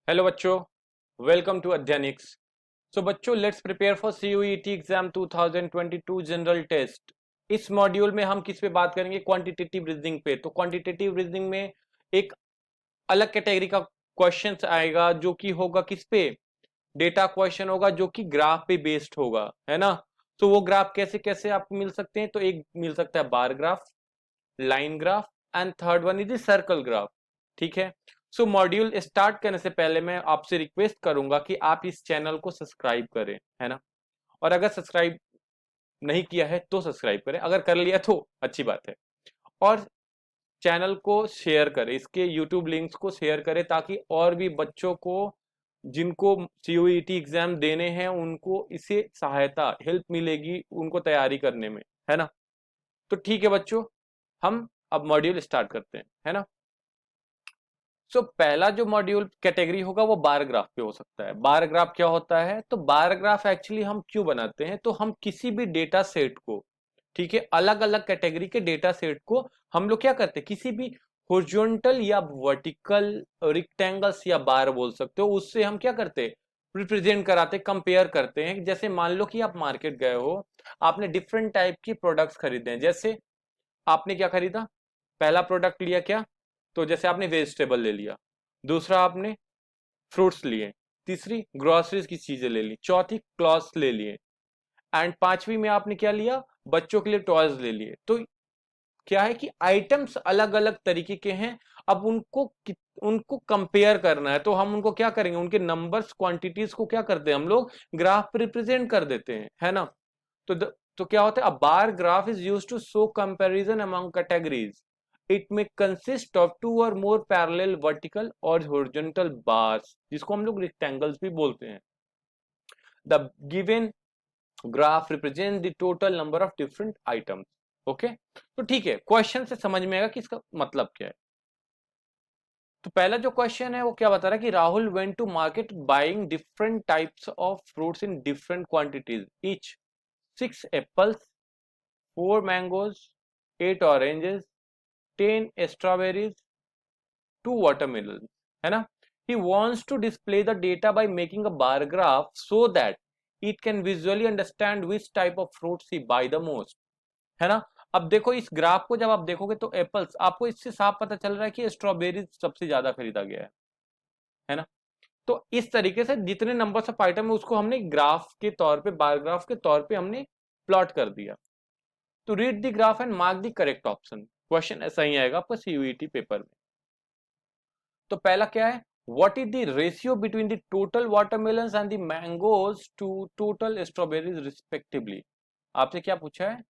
Hello बच्चों, welcome to Adhyayanics. So बच्चों, let's prepare for CUET exam 2022 general test. इस module में हम किस पे बात करेंगे? क्वांटिटेटिव रीजनिंग पे। तो क्वांटिटेटिव रीजनिंग में एक अलग कैटेगरी का क्वेश्चंस आएगा जो कि होगा किस पे? डेटा क्वेश्चन होगा जो कि ग्राफ पे बेस्ड होगा, है ना। तो वो ग्राफ कैसे कैसे आपको मिल सकते हैं? तो एक मिल सकता है bar graph, line graph and third one is circle graph. ठीक है। सो मॉड्यूल स्टार्ट करने से पहले मैं आपसे रिक्वेस्ट करूंगा कि आप इस चैनल को सब्सक्राइब करें, है ना। और अगर सब्सक्राइब नहीं किया है तो सब्सक्राइब करें, अगर कर लिया तो अच्छी बात है। और चैनल को शेयर करें, इसके यूट्यूब लिंक्स को शेयर करें ताकि और भी बच्चों को जिनको सीयूईटी एग्जाम देने हैं उनको इससे सहायता हेल्प मिलेगी उनको तैयारी करने में, है ना। तो ठीक है बच्चों, हम अब मॉड्यूल स्टार्ट करते हैं, है ना। पहला जो मॉड्यूल कैटेगरी होगा वो बार ग्राफ पे हो सकता है। बार ग्राफ क्या होता है? तो बार ग्राफ एक्चुअली हम क्यों बनाते हैं? तो हम किसी भी डेटा सेट को, ठीक है, अलग अलग कैटेगरी के डेटा सेट को हम लोग क्या करते हैं, किसी भी हॉरिजॉन्टल या वर्टिकल रेक्टेंगल्स या बार बोल सकते हो, उससे हम क्या करते हैं, रिप्रेजेंट कराते, कंपेयर करते हैं। जैसे मान लो कि आप मार्केट गए हो, आपने डिफरेंट टाइप की प्रोडक्ट्स खरीदे हैं। जैसे आपने क्या खरीदा? पहला प्रोडक्ट लिया क्या? तो जैसे आपने वेजिटेबल ले लिया, दूसरा आपने फ्रूट्स लिए, तीसरी ग्रोसरीज की चीजें ले ली, चौथी क्लॉथ्स ले लिए, एंड पांचवी में आपने क्या लिया? बच्चों के लिए टॉयज ले लिए। तो क्या है कि आइटम्स अलग अलग तरीके के हैं। अब उनको कंपेयर करना है तो हम उनको क्या करेंगे, उनके नंबर्स क्वांटिटीज को क्या करते हैं हम लोग, ग्राफ पे रिप्रेजेंट कर देते हैं, है ना। तो क्या होता है, a bar graph is used to show comparison among categories. It में consist of two or more parallel vertical or horizontal bars, जिसको हम लोग रेक्टेंगल्स भी बोलते हैं। The given graph represent the total number of different items. Okay, तो ठीक है, क्वेश्चन से समझ में आएगा कि इसका मतलब क्या है। तो पहला जो क्वेश्चन है वो क्या बता रहा है कि Rahul went to market buying different types of fruits in different quantities, each 6 apples, 4 mangoes, 8 oranges, 10 strawberries, 2 watermelons, है ना। He wants to display the data by making a bar graph so that it can visually understand which type of fruits he buy the most, है ना। अब देखो इस graph को जब आप देखोगे तो एप्पल्स, आपको इससे साफ पता चल रहा है कि स्ट्रॉबेरीज सबसे ज्यादा खरीदा गया है ना। तो इस तरीके से जितने नंबर ऑफ आइटम है उसको हमने ग्राफ के तौर पे, बार ग्राफ के तौर पे हमने प्लॉट कर दिया। तो read the graph and mark the correct option. Question ऐसा ही आएगा आपका सीयूईटी पेपर में। तो पहला क्या है, what is the ratio between the total watermelons and the mangoes to total strawberries respectively. आपसे क्या पूछा है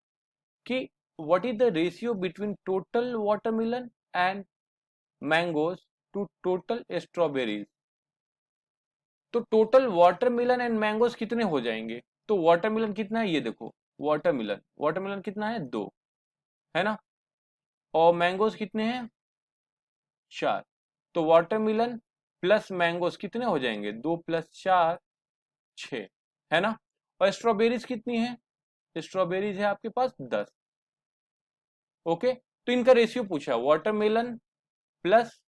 कि what is the ratio between total watermelon and mangoes to total strawberries. तो टोटल वाटरमेलन एंड मैंगोज कितने हो जाएंगे? तो वाटरमेलन कितना है, ये देखो, वाटरमेलन वाटरमेलन कितना है, 2, है ना। और मैंगोज कितने हैं, 4। तो वाटरमेलन प्लस मैंगोज कितने हो जाएंगे, 2 + 4 6, है ना। और स्ट्रॉबेरीज कितनी है? स्ट्रॉबेरीज है आपके पास 10। ओके, तो इनका रेशियो पूछा, watermelon plus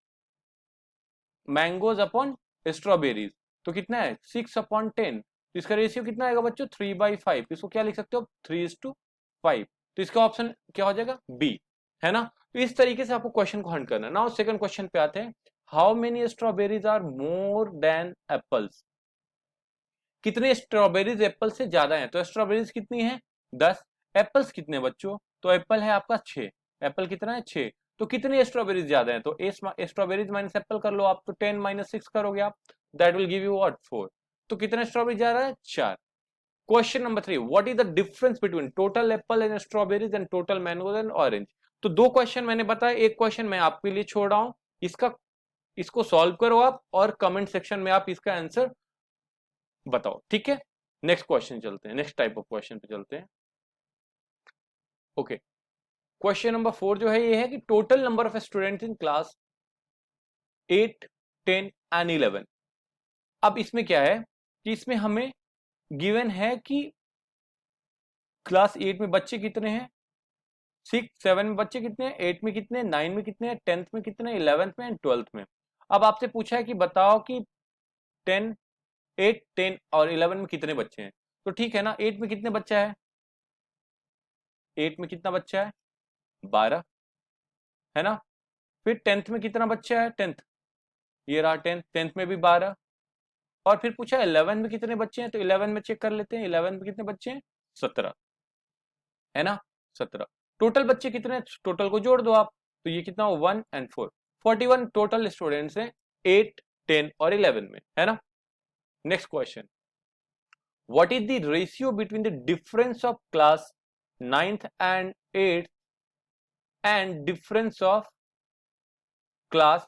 mangoes upon strawberries, तो कितना है 6/10। तो इसका रेशियो कितना आएगा बच्चों, 3/5। इसको क्या लिख सकते हो, 3:5। तो इसका ऑप्शन क्या हो जाएगा, बी, है ना। तो इस तरीके से आपको क्वेश्चन को हंड करना है। नाउ सेकंड क्वेश्चन पे आते हैं, how many strawberries are more than apples. कितने स्ट्रॉबेरीज एप्पल से ज्यादा हैं? तो स्ट्रॉबेरीज कितनी है, 10। एप्पल्स कितने बच्चों? तो एप्पल है आपका 6। एप्पल कितना है, 6। तो कितनी स्ट्रॉबेरीज ज्यादा है? तो स्ट्रॉबेरीज माइनस एप्पल कर लो आप, तो 10 - 6 करोगे आप, that will give you what, 4। तो कितने स्ट्रॉबेरीज जा रहा है, 4। Question number 3, what is the difference between total Apple and strawberries and total mangoes and orange. तो दो क्वेश्चन मैंने बताया, एक क्वेश्चन मैं आपके लिए छोड़ रहा हूं, इसका इसको सॉल्व करो आप और कमेंट सेक्शन में आप इसका आंसर बताओ, ठीक है। नेक्स्ट क्वेश्चन चलते हैं, नेक्स्ट टाइप ऑफ क्वेश्चन पे चलते हैं। ओके, क्वेश्चन नंबर 4 जो है ये है कि total number of students in class 8, 10 and 11। अब इसमें क्या है कि इसमें हमें गिवन है कि क्लास 8 में बच्चे कितने हैं, 6, 7 में बच्चे कितने हैं, 8 में कितने हैं, 9 में कितने हैं, 10th में कितने हैं, 11th में एंड 12th में। अब आपसे पूछा है कि बताओ कि 10, 8, 10 और 11 में कितने बच्चे हैं? तो ठीक है ना, 8 में कितने बच्चा है? 8 में कितना बच्चा है? 12, है ना। फिर 10th में कितना बच्चा है? 10th, ये रहा 10th, 10th में भी 12। और फिर पूछा 11 में कितने बच्चे हैं, तो 11 में चेक कर लेते हैं, 11 में कितने बच्चे हैं? 17, है ना, 17। टोटल बच्चे कितने हैं? टोटल को जोड़ दो आप, तो ये कितना हो? 1 and 4, 41 टोटल स्टूडेंट्स हैं 8, 10 और 11 में, है ना। Next question, what is the ratio between the difference of class 9th and 8th and difference of class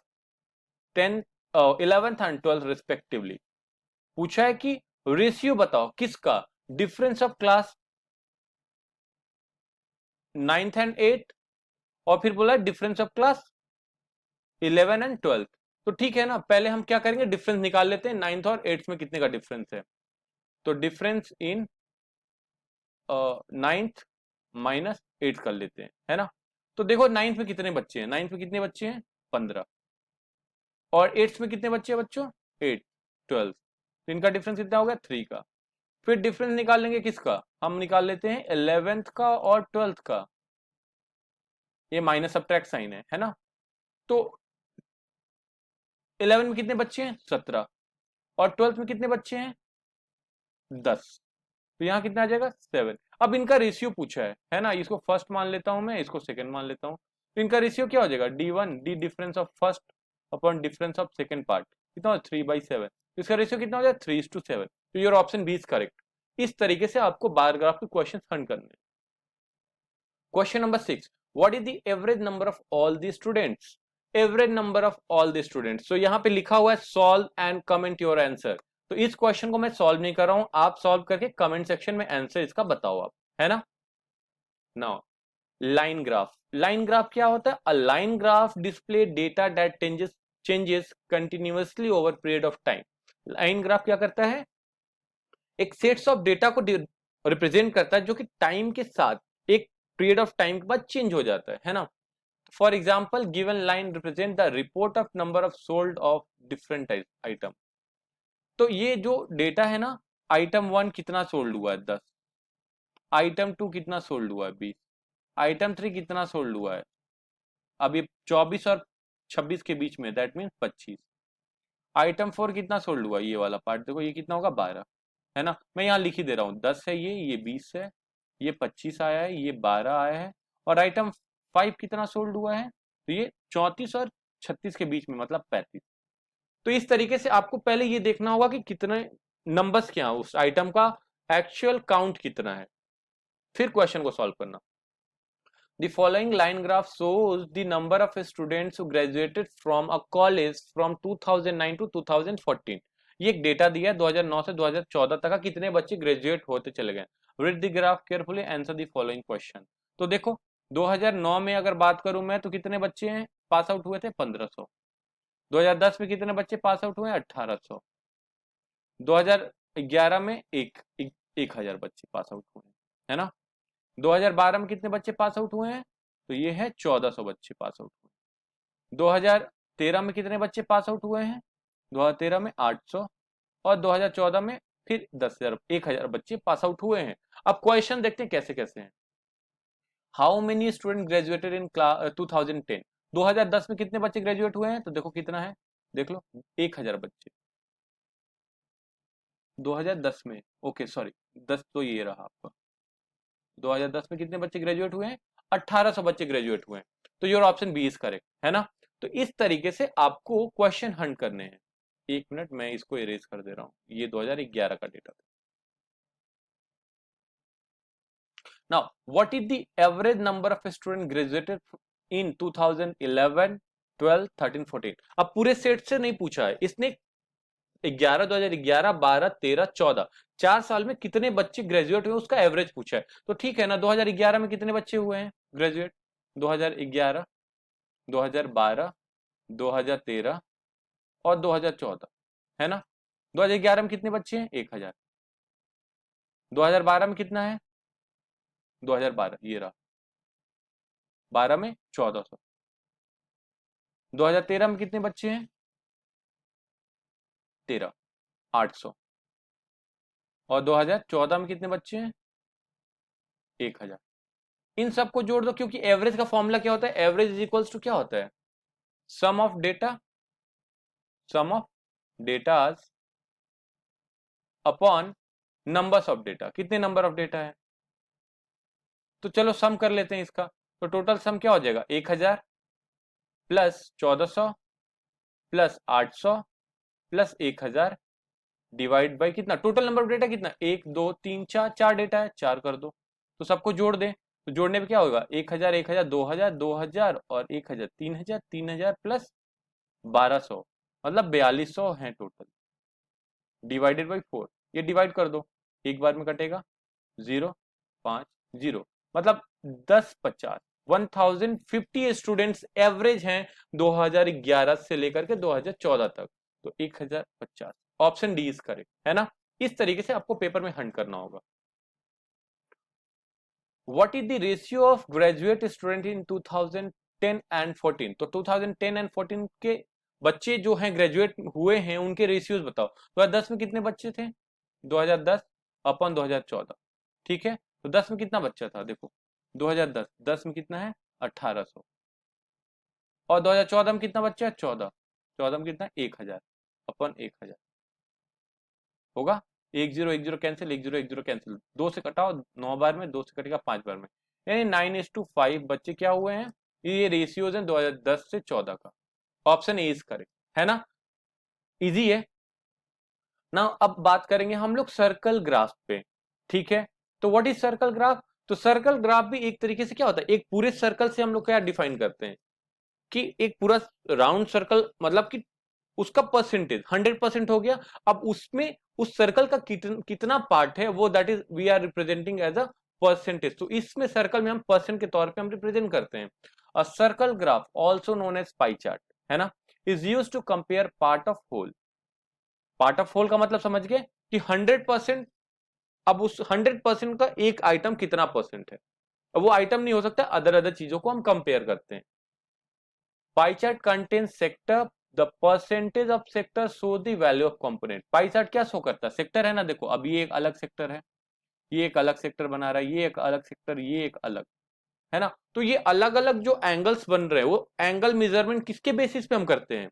10th 11th and 12th respectively? पूछा है कि रेशियो बताओ किसका? Difference of class 9th and 8th, और फिर बोला difference of class 11 and 12th। तो ठीक है ना, पहले हम क्या करेंगे, डिफरेंस निकाल लेते हैं 9th और 8th में कितने का डिफरेंस है। तो डिफरेंस इन 9th माइनस 8 कर लेते हैं, है ना। तो देखो 9th में कितने बच्चे हैं? 9th में कितने बच्चे हैं? 15। और 8th में कितने बच्चे हैं बच्चों? 8, 12। तो इनका डिफरेंस कितना हो गया? 3 का। फिर डिफरेंस निकाल लेंगे किसका? हम निकाल लेते हैं 11th का और 12th का, ये माइनस सब्ट्रैक्ट साइन है ना। तो 11 में कितने बच्चे हैं? 17। और 12th में कितने बच्चे हैं? 10। तो यहाँ कितना आ जाएगा? 7। अब इनका रेशियो पूछा है ना, इसको फर्स्ट मान लेता हूं मैं, इसको सेकंड मान लेता हूं। तो इनका रेशियो क्या हो जाएगा? D1, D difference of first upon difference of second part, कितना हो? 3/7। तो इसका रेशियो कितना हो जाएगा? 3:7। तो your option B is correct. इस तरीके से आपको बार ग्राफ के क्वेश्चन हल करने। Question number 6, what is the average number of all the students? Average number of all the students, तो यहाँ पे लिखा हुआ है solve and comment your answer. तो इस क्वेश्चन को मैं सॉल्व नहीं कर रहा हूं, आप सॉल्व करके कमेंट सेक्शन में आंसर इसका बताओ आप, है ना। Now line graph, line graph क्या होता है? A line graph display data that changes continuously over period of time. Line graph क्या करता है? एक सेट्स ऑफ डेटा को रिप्रेजेंट करता है जो कि टाइम के साथ एक पीरियड ऑफ टाइम के बाद चेंज हो जाता है ना। For example given line represent the report of number of sold off different item. तो ये जो डेटा है ना, आइटम 1 कितना सोल्ड हुआ है? 10। आइटम 2 कितना सोल्ड हुआ है? 20। आइटम 3 कितना सोल्ड हुआ है? अब ये 24 और 26 के बीच में, दैट मीन 25। आइटम 4 कितना सोल्ड हुआ? ये वाला पार्ट देखो, ये कितना होगा? 12, है ना। मैं यहाँ लिख ही दे रहा हूँ, 10 है ये 20 है, ये 25 आया है, ये 12 आया है। और आइटम 5 कितना सोल्ड हुआ है? तो ये 34 और 36 के बीच में, मतलब 35। तो इस तरीके से आपको पहले ये देखना होगा कि कितने नंबर्स क्या है, उस आइटम का एक्चुअल काउंट कितना है, फिर क्वेश्चन को सॉल्व करना। The following line graph shows the number of students who graduated from a college from 2009 to 2014। ये एक डेटा दिया है 2009 से 2014 तक का, कितने बच्चे ग्रेजुएट होते चले गए। Read the graph carefully, answer the following question. तो देखो 2009 में अगर बात करूं मैं, तो कितने बच्चे हैं पास आउट हुए थे? 1500। 2010 में कितने बच्चे पास आउट हुए? 1800। 2011 में 1000 बच्चे पास आउट हुए हैं, है ना। 2012 में कितने बच्चे पास आउट हुए हैं? तो ये है 1400 बच्चे पास आउट हुए। 2013 में कितने बच्चे पास आउट हुए हैं? 2013 में 800। और 2014 में फिर 10,000 बच्चे पास आउट हुए हैं। अब क्वेश्चन देखते हैं कैसे कैसे हैं। How many student graduated in 2010? 2010 में कितने बच्चे ग्रेजुएट हुए हैं? तो देखो कितना है, देख लो 1000 बच्चे 2010 में। ओके सॉरी, 10 तो ये रहा आपका। 2010 में कितने बच्चे ग्रेजुएट हुए हैं? 1800 बच्चे ग्रेजुएट हुए हैं। तो your option B is correct, है ना। तो इस तरीके से आपको क्वेश्चन हंट करने हैं। एक मिनट, मैं इसको इरेज कर दे रहा हूं, ये 2011 का डेटा था। Now what is the average number of student graduated in 2011, 12, 13, 14? अब पूरे सेट से नहीं पूछा है इसने, 2011, 12, 13, 14, 4 साल में कितने बच्चे ग्रेजुएट हुए उसका एवरेज पूछा है। तो ठीक है ना, 2011 में कितने बच्चे हुए हैं ग्रेजुएट? 2011, 2012, 2013 और 2014, है ना। 2011 में कितने बच्चे हैं? 1000। 2012 में कितना है? 2012 ये रहा, 12 में 1400। 2013 में कितने बच्चे हैं? 13। 800। और 2014 में कितने बच्चे हैं? 1000। इन सबको जोड़ दो, क्योंकि एवरेज का फॉर्मूला क्या होता है? एवरेज इज इक्वल्स टू क्या होता है? Sum of data, sum of datas upon numbers of data. कितने नंबर ऑफ डेटा है? तो चलो सम कर लेते हैं इसका। तो टोटल सम क्या हो जाएगा? 1000 plus 1400 plus 800 plus 1000 divide by कितना? टोटल नंबर ऑफ डेटा कितना? 1 2 3 4, 4 डेटा है, 4 कर दो। तो सबको जोड़ दें, तो जोड़ने पे क्या होगा? 1000 1000 2000 2000 और 1000 3000 3000 प्लस 1200, मतलब 4200 है टोटल, डिवाइडेड बाई 4। ये डिवाइड कर दो, एक बार में कटेगा 0 5 0, मतलब 10 50 1050 स्टूडेंट्स एवरेज हैं 2011 से लेकर के 2014 तक। तो 1050, ऑप्शन डी इज करेक्ट, है ना? इस तरीके से आपको पेपर में हंट करना होगा। What is the ratio of graduate student in 2010 and 14? तो 2010 एंड 14 के बच्चे जो हैं ग्रेजुएट हुए हैं उनके रेशियोज बताओ। 2010 में कितने बच्चे थे? 2010 अपन 2014, ठीक है। तो 10 में कितना बच्चा था? देखो 2010 10 में कितना है? 1800। और 2014 में कितना बच्चा है? 14। 14 में कितना है? 1000 अपन 1000 होगा। 10 कैंसिल, 10 कैंसिल, 2 से कटाओ 9 बार में, 2 से कटेगा 5 बार में, यानी 9:5 बच्चे क्या हुए हैं? ये रेशियोज हैं 2010 से 14 का। ऑप्शन ए इज करेक्ट, है ना? इजी है ना। अब बात करेंगे हम लोग सर्कल ग्राफ पे, ठीक है। तो व्हाट इज सर्कल ग्राफ? तो सर्कल ग्राफ भी एक तरीके से क्या होता है? एक पूरे सर्कल से हम लोग क्या डिफाइन करते हैं कि एक पूरा राउंड सर्कल, मतलब कि उसका परसेंटेज 100% हो गया। अब उसमें उस सर्कल का कितना पार्ट है वो, that is we are representing as a percentage. तो इसमें सर्कल में हम परसेंट के तौर पे हम रिप्रेजेंट करते हैं। A circle graph also known as pie chart, है ना, is use to compare part of whole. Part of whole का मतलब समझ गए कि 100%। अब उस 100% का एक आइटम कितना परसेंट है? अब वो आइटम नहीं हो सकता, अदर अदर चीजों को हम कंपेयर करते हैं। Pie chart contains sector, the percentage of sector show the value of component. Pie chart क्या शो करता है? सेक्टर है ना, देखो अब ये एक अलग सेक्टर है, ये एक अलग सेक्टर बना रहा है, ये एक अलग सेक्टर, ये एक अलग, है ना। तो ये अलग अलग जो एंगल्स बन रहे हैं वो एंगल मेजरमेंट किसके बेसिस पे हम करते हैं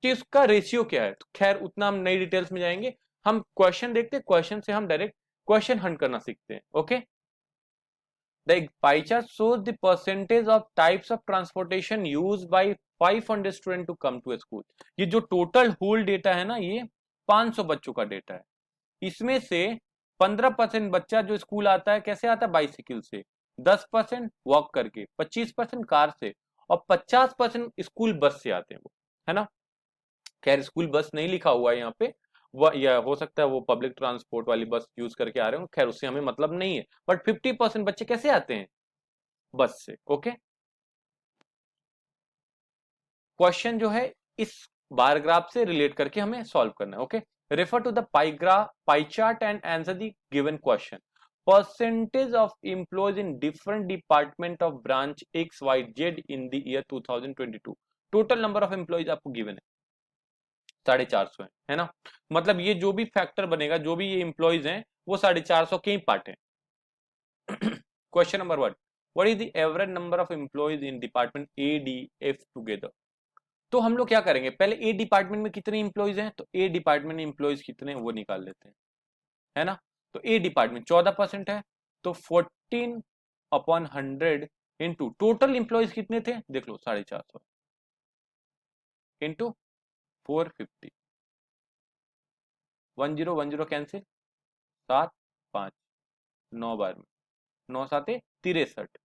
कि उसका रेशियो क्या है। तो खैर उतना हम नई डिटेल्स में जाएंगे, हम क्वेश्चन देखते हैं, क्वेश्चन से हम डायरेक्ट क्वेश्चन हंट करना सीखते हैं। Okay, the pie chart shows the percentage of types of transportation used by 500 students to come to a school। ये जो टोटल होल डेटा है ना, ये 500 बच्चों का डेटा है। इसमें से 15% बच्चा जो स्कूल आता है कैसे आता है? बाइसिकल से, 10% वॉक करके, 25% कार से, और 50% स्कूल बस से आते हैं वो, है ना। खैर स्कूल बस नहीं लिखा हुआ है यहाँ पे, वह या हो सकता है वो पब्लिक ट्रांसपोर्ट वाली बस यूज करके आ रहे हो, खैर उससे हमें मतलब नहीं है। बट 50% बच्चे कैसे आते हैं? बस से। ओके, क्वेश्चन जो है इस बार ग्राफ से रिलेट करके हमें सॉल्व करना है। Okay, refer to the pie graph, pie chart and answer the given question. Percentage of employees in different department of branch X Y Z in the year 2022। Total number of employees आपको given है 450 है ना। मतलब ये जो भी factor बनेगा, जो भी ये एम्प्लॉयज हैं वो 450 के ही पार्ट है। Question number 1, what is the average number of employees in department A D F together. तो हम लोग क्या करेंगे, पहले ए डिपार्टमेंट में कितने इंप्लॉइज हैं, तो ए डिपार्टमेंट में इंप्लॉइज कितने हैं वो निकाल लेते हैं, है ना। तो ए डिपार्टमेंट 14% है, तो 14/100 इंटू टोटल इंप्लॉइज कितने थे, देख लो 450 इंटू 450, 1010 कैंसिल, 7 5 9 बार में, 9 साते 63,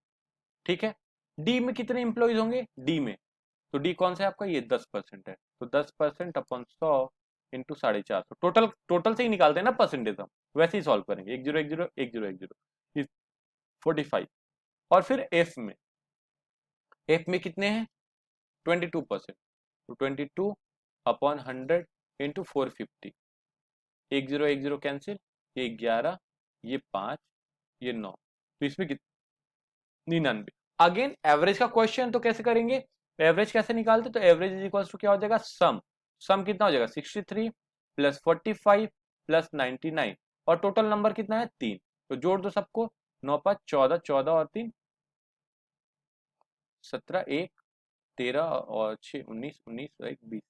ठीक है। डी में कितने इंप्लॉइज होंगे? डी में, तो डी कौन सा है आपका? ये 10% है, तो 10% अपन 100 इंटू 450, टोटल टोटल से ही निकालते हैं ना परसेंटेज हम, वैसे ही सॉल्व करेंगे। 1010 1010 45। और फिर एफ में, एफ में कितने हैं? 22%, तो 22/100 इंटू 450, 1010 कैंसिल, ये 11, ये 5, ये 9, तो इसमें कितने? 99। अगेन एवरेज का क्वेश्चन, तो कैसे करेंगे? एवरेज कैसे निकालते? तो एवरेज इज इक्वल टू क्या हो जाएगा? सम, सम कितना हो जाएगा? 63 प्लस 45 प्लस 99 और टोटल नंबर कितना है 3। तो जोड़ दो सबको, 9 5 14, 14 और 3 17, 1 13 और 6 19, 19 1 20,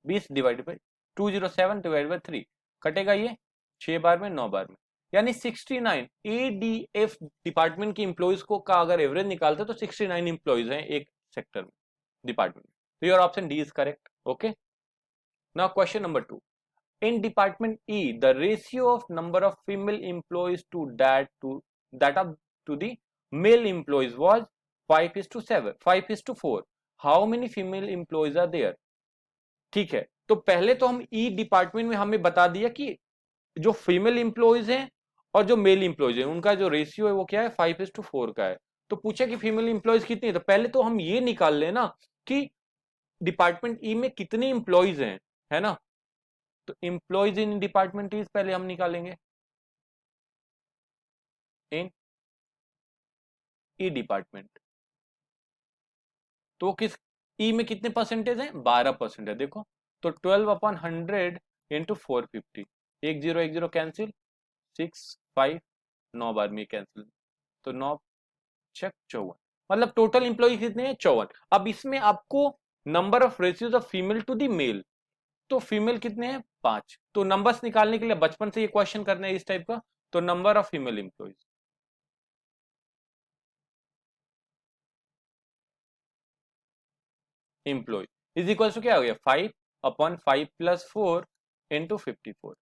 20 डिवाइड बाई 207 डिवाइड बाई 3 कटेगा ये 6 बार में 9 बार में, यानी 69 एडीएफ डिपार्टमेंट के एम्प्लॉइज को का अगर एवरेज निकालते तो 69 एम्प्लॉइज हैं एक सेक्टर में डिपार्टमेंट। तो your option D is correct. Okay, now question number 2, in department E the ratio of number of female employees to that of to the male employees was 5:7 5:4, how many female employees are there? ठीक है, तो पहले तो हम ई department में हमें बता दिया कि जो फीमेल इंप्लॉइज हैं और जो मेल इंप्लॉइज हैं उनका जो रेशियो है वो क्या है 5:4 का है। तो पूछा कि फीमेल इंप्लॉइज कितनी है, तो पहले तो हम ये निकाल लेना कि डिपार्टमेंट ई में कितने इंप्लॉइज हैं, है ना। तो इंप्लॉइज इन डिपार्टमेंट इज पहले हम निकालेंगे इन ई डिपार्टमेंट। तो किस ई में कितने परसेंटेज है 12% है देखो। तो 12/100 इंटू 450, 1 0 कैंसिल, 6 5 9 बार में कैंसिल, तो 9 6 54, मतलब टोटल इंप्लॉय कितने हैं 54। अब इसमें आपको number of ratios of female to the male, तो फीमेल कितने हैं 5। तो नंबर्स निकालने के लिए बचपन से ये क्वेश्चन करना है इस टाइप का। तो number of female employees employee is equal to क्या हो गया 5/5 + 4 × 54,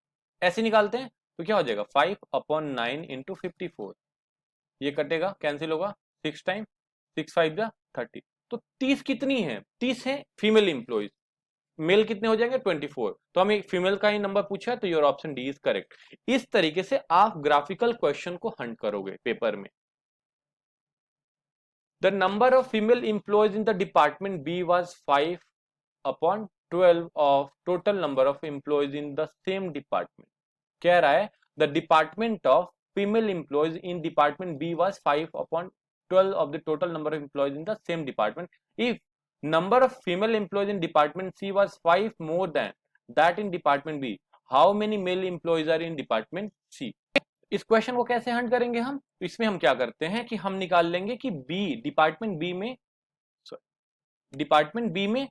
ऐसे निकालते हैं। तो क्या हो जाएगा 5/9 × 54, ये कटेगा कैंसिल होगा, 6 टाइम 6 5 जा 30। तो 30 कितनी है 30 है फीमेल इंप्लॉइज, मेल कितने हो जाएंगे 24। तो हमें फीमेल का ही नंबर पूछा है, तो your option D is correct. इस तरीके से आप ग्राफिकल क्वेश्चन को हंट करोगे पेपर में। The number of female employees in the department B was 5/12 of total number of employees in the same department। कह रहा है the department of female employees in department B was 5/12 of the total number of employees in the same department if number of female employees in department C was 5 more than that in department B, how many male employees are in department C। इस question को कैसे Hunt करेंगे हम, इसमें हम क्या करते हैं कि हम निकाल लेंगे कि बी डिपार्टमेंट बी में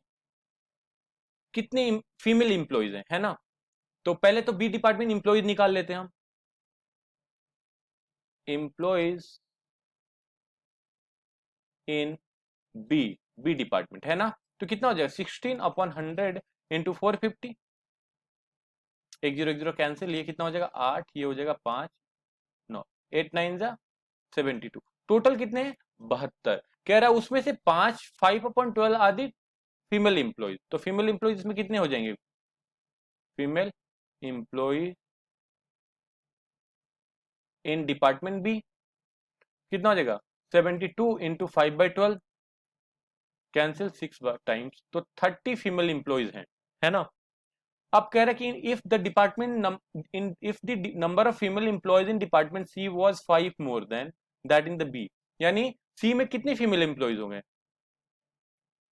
कितने फीमेल इंप्लॉइज हैं, है ना। तो पहले तो बी डिपार्टमेंट इंप्लॉइज निकाल लेते हैं हम, इंप्लॉइज इन बी डिपार्टमेंट, है ना। तो कितना हो जाएगा 16/100 × 450, 1 0 1 0 कैंसिल, ये कितना हो जाएगा 8, ये हो जाएगा 5 9 8 9 जा 72, टोटल कितने हैं 72। कह रहा है उसमें से 5/12 आदि फीमेल इंप्लॉइज, तो फीमेल इंप्लॉइज इसमें कितने हो जाएंगे, female employees in department B कितना हो जाएगा 72 × 5/12 कैंसिल 6 टाइम्स, तो 30 फीमेल इंप्लॉइज हैं, है ना। अब कह रहा है कि if the department if the number of female employees in department C was 5 more than that in the B, यानी सी में कितने फीमेल इंप्लॉइज होंगे,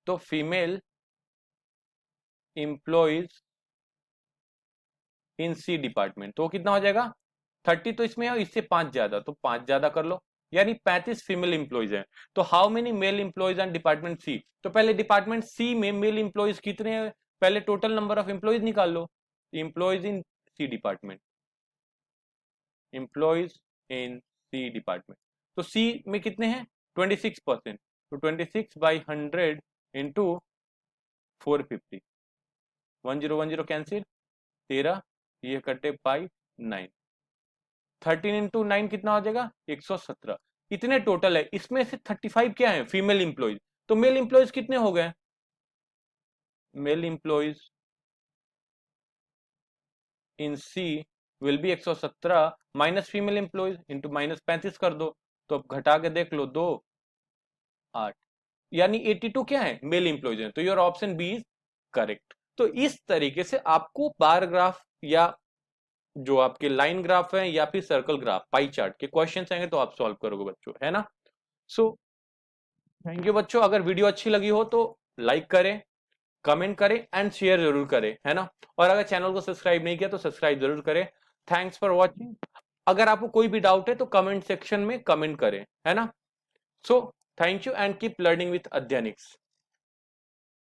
तो female employees in C department तो कितना हो जाएगा 30, तो इसमें इससे 5 ज्यादा, तो 5 ज्यादा कर लो, यानी 35 फीमेल इंप्लॉइज हैं। तो how many male employees and department C, तो पहले डिपार्टमेंट सी में मेल इंप्लॉइज कितने हैं, पहले टोटल नंबर ऑफ इंप्लॉइज निकाल लो, employees in C department, employees in C department, तो सी में कितने हैं 26%, तो 26/100 इंटू 450, 1 0 1 0 कैंसिल, 13, ये कटे बाई 9, 13 × 9 कितना हो जाएगा 117, इतने टोटल है। इसमें से 35 क्या है फीमेल इंप्लॉइज, तो मेल इंप्लॉइज कितने हो गए, male employees in C will be 117 minus female employees into -35 कर दो, तो अब घटा के देख लो 2 8, यानी 82 क्या है मेल इंप्लॉइज है। तो your option B is correct. तो इस तरीके से आपको बार ग्राफ या जो आपके लाइन ग्राफ है या फिर सर्कल ग्राफ पाई चार्ट के क्वेश्चन आएंगे तो आप सॉल्व करोगे बच्चों, है ना। सो थैंक यू बच्चों, अगर वीडियो अच्छी लगी हो तो लाइक करें, कमेंट करें एंड शेयर जरूर करें, है ना। और अगर चैनल को सब्सक्राइब नहीं किया तो सब्सक्राइब जरूर करें। Thanks for watching. अगर आपको कोई भी डाउट है तो कमेंट सेक्शन में कमेंट करें, है ना। So thank you and keep learning with अध्ययनिक्स।